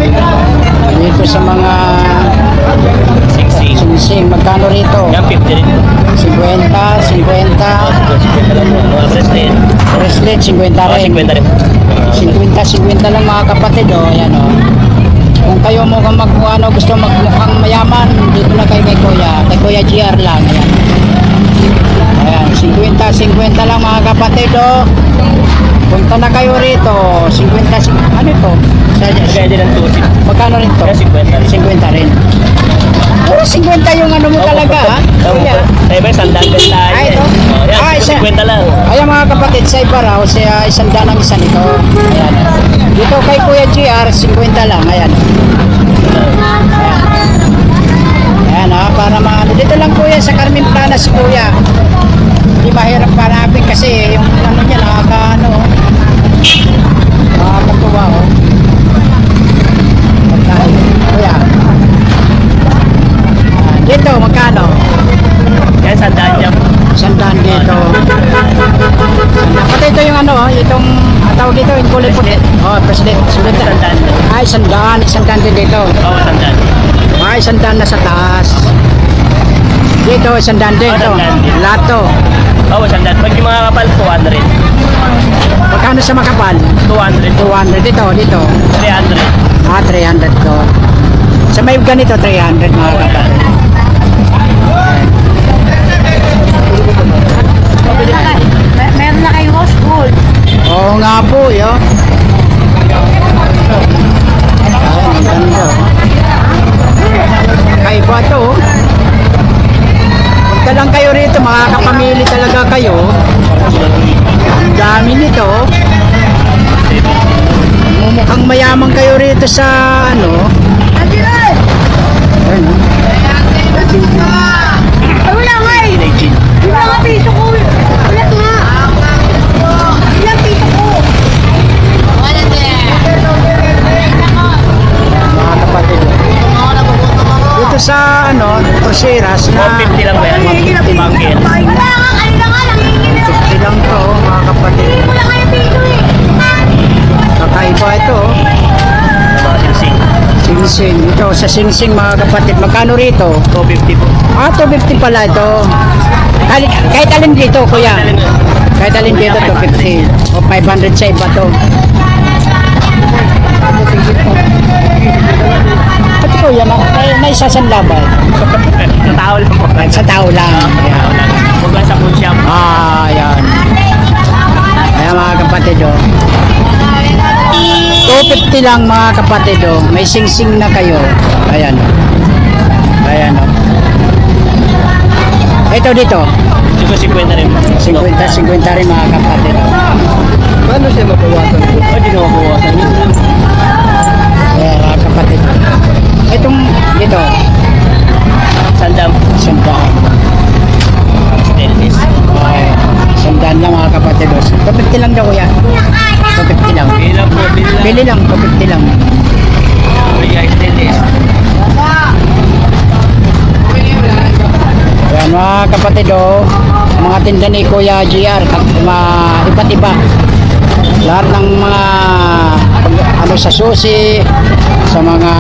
50. Dito sa mga 60. singsing, magkano rito? Kaya 50 rin po. 50, 50. 50 lang po. Mga bracelet. Bracelet, 50 rin. 50 rin po. 50 lang mga kapatid oh. Ayan oh. Kung kayo mukhang ano, gusto magmukhang mayaman, dito na kayo kay Kuya GR lang. Ayan. Ayan, 50 lang mga kapatid oh. Punta na kayo rito. 50, ano ito? Nagaya din ang susi. Magkano rin to? Kaya 50 rin. 50 rin. Puro 50 yung ano mo talaga ha? Kuya. Ay ba, sandal din tayo. Ay, ito? Yan, Ah, isa. 50 lang. Ayan mga kapatid, sa iba raw, sa isang daan ang isa nito. Ayan. Dito kay Kuya GR, 50 lang. Ayan. Ayan ha, para maano. Dito lang kuya sa Carmen Planas kuya. Hindi mahirap hanapin kasi yung ano niya, nakakaano. Nakakatuwa oh. Pagkain. Kuya. Dito, magkano? Yan, sandal niya. Sandaan dito. Pati ito yung ano, itong tawag dito, yung kulay puti. Oh, president. Sandal. Ay, sandaan din dito. Oo, sandal. Ay, sandaan na sa taas. Dito, sandaan din. Oh, Ito. sandaan din. Lahat to. Oo, sandal. Pag yung mga kapal, 200. Magkano sa makapal? 200. 200 dito. 300. 300 to. Sa may ganito, 300 mga kapal. Meron na kayo rose gold. Oo nga po, yo. Ay, ang ganda. Kaiba to. Oh. Punta lang kayo rito, makakapamili talaga kayo. Ang dami nito. mayaman kayo rito sa ano. Ayun, oh. Ay, wala nga eh. Wala nga piso ko. Wala nga. Ilang piso ko. Mga kapatid. Dito sa ano, Proseras na 150 lang ba yan? 150 mangkin. Wala nga, kanina nga lang. Hingin na. 50 lang to, mga kapatid. Wala nga yung piso eh. Kakaiba ito. Sing. Singsing. Ito sa Singsing, mga kapatid. Magkano rito? 250 po. 250 pala ito. Kahit alin dito, kuya. Kahit alin dito, 250. O 500 sa iba to. At kuya, may sasanla ba? Sa tao lang po. Sa tao lang. Ayan. Huwag lang sa food shop. Ayan. Ayan, mga kapatid, oh. 250 lang, mga kapatid, oh. May singsing na kayo. Ayan, oh. Ayan, oh. Ito dito. Siguro 50 rin. 50 rin, mga kapatid, oh. Paano siya mabawasan? Hindi na mabawasan. Ayan, mga kapatid. Itong dito. Sandam. Sandaan. Stainless. Sandaan lang, mga kapatid, oh. 250 lang daw, kuya. 250 lang. Bili lang po. Bili lang, 250 lang. Stainless. Ayan, mga kapatid, oh, mga tinda ni Kuya GR, iba't iba. Lahat ng mga ano sa susi, sa mga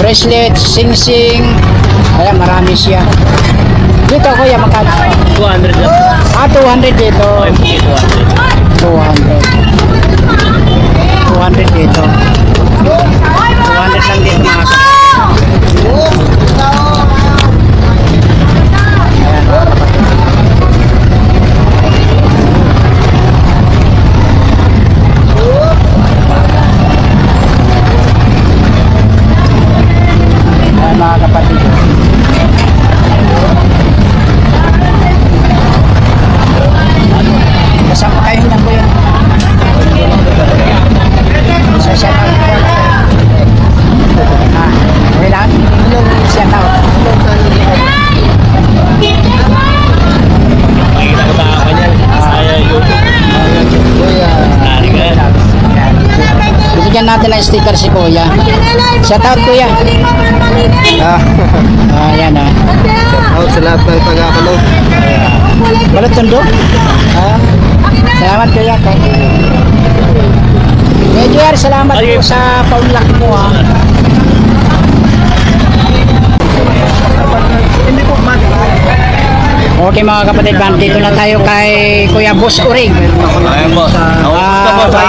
bracelets, sing-sing. Ayan, marami siya. Dito, Kuya, magkano? 200 lang. 200 dito. Okay, 200. 200 dito. 200 lang dito, mga kapatid. Ayan, mga kapatid. Kasama kayo lang po yun. Sa shout out po. Okay lang? Shout out. Makikita ko tayo kanyan. Sa YouTube. Nari ka yan. Bigyan natin ng sticker si Kuya. Shout out, Kuya. Ayan, ah. Out sa lahat ng taga-Kalog. Balot tundo? Salamat, Kuya. Medyo salamat po sa paunlak mo, ha. Okay, mga kapatid, dito na tayo kay Kuya Boss Urig. Ayun boss.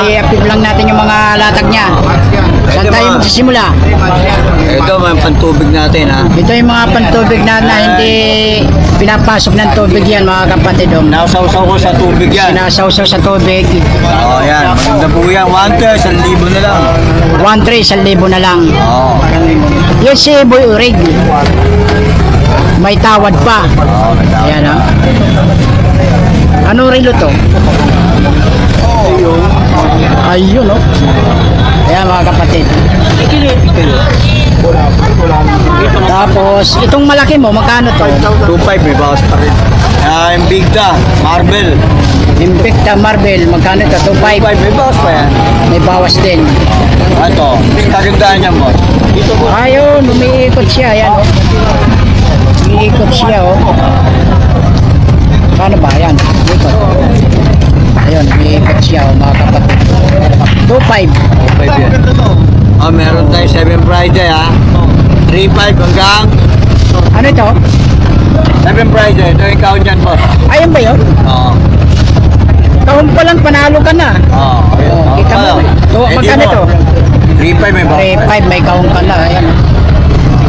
I-active lang natin yung mga latag niya. Saan tayo magsisimula? Ito, may pantubig natin ha. Ito yung mga pantubig na hindi pinapasok ng tubig yan, mga kapatid. Nausaw-saw ko sa tubig yan. Sinasawsaw sa tubig. Oo, yan. Maganda po yan. 1,000 na lang. 1,300 na lang. Oo. Yung si Boy Urig, may tawad pa. Ayan, ha. Ano relo to? Ayun, no? Ayan, mga kapatid. Tapos, itong malaki mo, magkano to? 2,500 may bawas pa rin. Invicta, Marble. Invicta Marble, magkano to? 2,500. 2,500 may bawas pa yan. May bawas din. Ito, kagandaan niya mo. Ayun, umiikot siya. Ayan, oh. Umiikot siya, oh. Paano ba? Ayan, umiikot. Ayun, umiikot siya, oh, mga kapatid. 2,500. 2,500 yan. Meron tayo 7 Friday ha. 3,500 hanggang Ano ito? 7 Friday. Ito yung count dyan, boss. Ayun ba yun? Oo. Kahon pa lang, panalo ka na. Oo. Oh, kita mo. Magkano ito? 3,500 may bawas. 3,500, may kahon ka na. Ayan.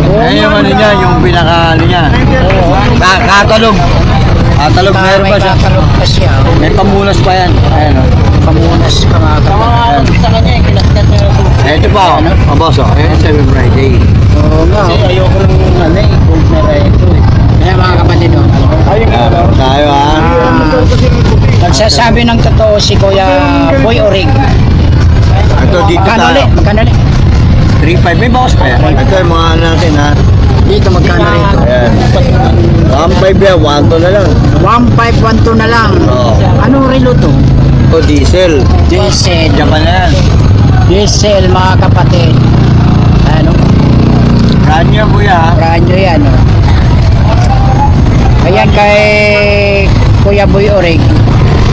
Oh, Ayan yung ano niya, yung pinaka ano niya. Katalog. Katalog meron pa siya. Katalog pa siya. Oh. May pamunas pa yan. Ayan o. Pamunas ka, mga kapatid. Sa kanya, kinaskat niya yung Ito pa o. Boss o. Ayan, 7 Friday. Oo nga. Kasi ayoko ng ano eh, gold na ito eh. Ayan, mga kapatid. Oh. Meron tayo ha. Nagsasabi ng totoo si Kuya Boy Orig. Ito dito 1.5, may bawas pa yan. Ito yung mga ano natin ha. Dito magkano rito? Ayan. 1.5 yan, 1.2 na lang. 1,512 na lang. Oo. Anong relo to? O diesel. Diesel. Japan na yan. Diesel mga kapatid. Ano? Brand new kuya ha. Brand new yan. Oh. Ayan kay Kuya Boy Oreg.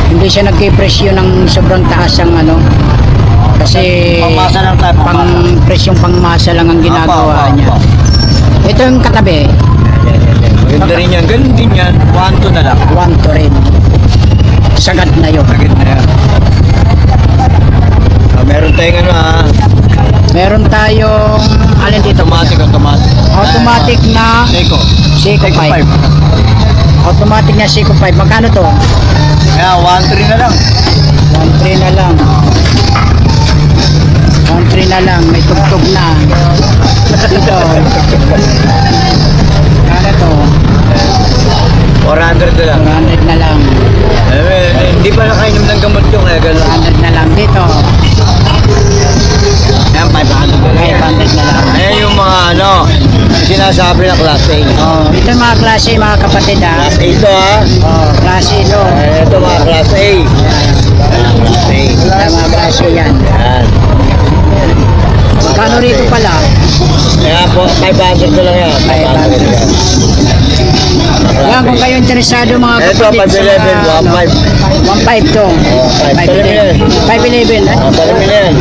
Hindi siya nagkipresyo ng sobrang taas ang ano. Kasi Pangmasa lang tayo, pang presyong pangmasa lang ang ginagawa Apa, niya. apa. Ito yung katabi. Maganda rin yan. Ganun din yan. 1.2 na lang. 1 to rin. Sagad na yun. Agad na yan. Meron tayong ano ha. Meron tayong alin dito? Automatic. Automatic na Seiko. Seiko 5. Automatic na Seiko 5. Magkano to? Kaya 1.3 na lang. 1,300 na lang. 1,300 na lang. May tugtog na. Dito. Ano to? 400 na lang. 400 na lang. Hindi pa nakainom ng gamot yung kaya gano'n. 400 na lang. Dito. Ayan, 500 na lang. 500 na lang. Ayan yung mga ano, sinasabi na class A. Oh, ito yung mga klase mga kapatid ha. Class A ito ha. Oh, klase ito. Ito mga class A. Class A. Ito mga klase yan. Ayan. Magkano rito pala? Kaya po, 500 na lang yan. 500 yan. Yan, kung kayo interesado mga Ito, kapatid 511, 1.5. 1.5 to. Oh, 511. 511 eh? Oh, salamin na yan.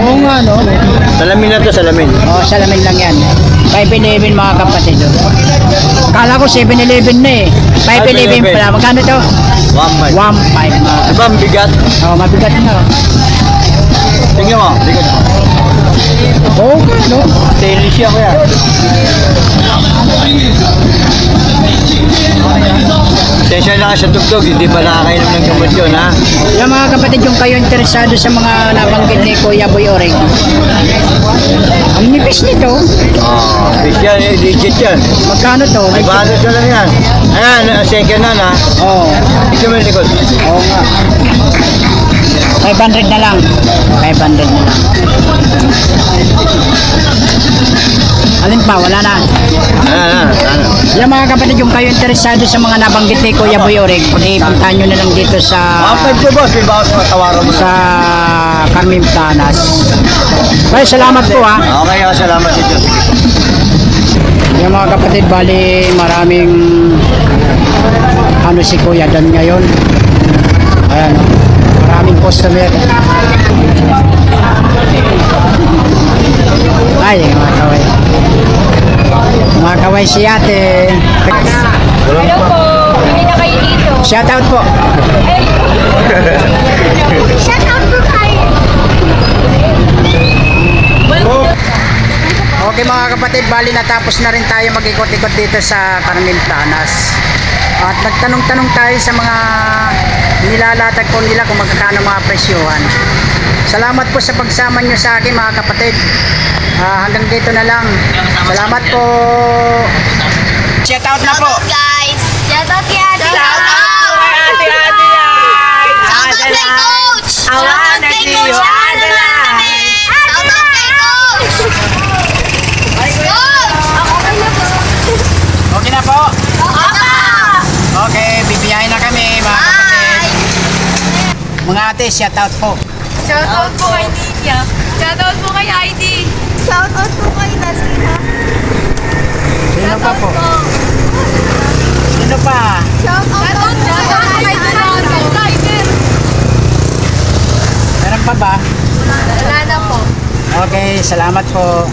Oo nga no. Salamin na to, salamin. Oh, salamin lang yan. 511 mga kapatid. Kala ko 711 na eh. 511 pala. Magkano to? 1.5. 1.5 mga. Diba ang bigat? Oh, mabigat na. Tingnan mo, bigat mo. Oo nga no. Stainless siya kuya. Pasensya na ka sa tugtog, hindi pa nakakainom ng gamot yun ha. Yung mga kapatid, yung kayo interesado sa mga nabanggit ni Kuya Boy Oreg. Ang nipis nito. Oh, yan, legit yan. Magkano to? 500 na lang yan. Ayan, second hand ha. Oo. Ito mo yung likod. Oo nga. 500 na lang. 500 na lang. Alin pa? Wala na. Ano? Yung mga kapatid, yung kayo interesado sa mga nabanggit ni Kuya Boy Oreg, puntahan nyo na lang dito sa 1.5 boss, may bawas matawaran mo na. sa Carmen Planas. Kaya salamat po ha. Okay, salamat sa Diyos. Yung mga kapatid, bali maraming ano si Kuya Dan ngayon. Ayan, maraming customer. Ay, mga kaway. Mga kaway si ate. Hello po. Hindi na kayo dito. Shout out po. Shout out po kayo. Okay mga kapatid, bali natapos na rin tayo mag-ikot-ikot dito sa Carmen Planas. At nagtanong-tanong tayo sa mga nilalatag po nila kung magkano mga presyuhan. Salamat po sa pagsama nyo sa akin mga kapatid. Hanggang dito na lang. Salamat po. Shout out na po. Guys. Shout out kay Ate. Shout out kay Coach! Shout out kay Coach Adelan! Shout out kay Coach! Coach! Okay na po. Papa! Okay, bibiyahin na kami mga kapatid. Mga ate, shout out po. Shout out po kay Ninya. Shout out po kay ID. Shout out po kay Nasina. Sino pa po? Sino pa? Shout out po kay Donato. Meron pa ba? Wala na po. Okay, salamat po.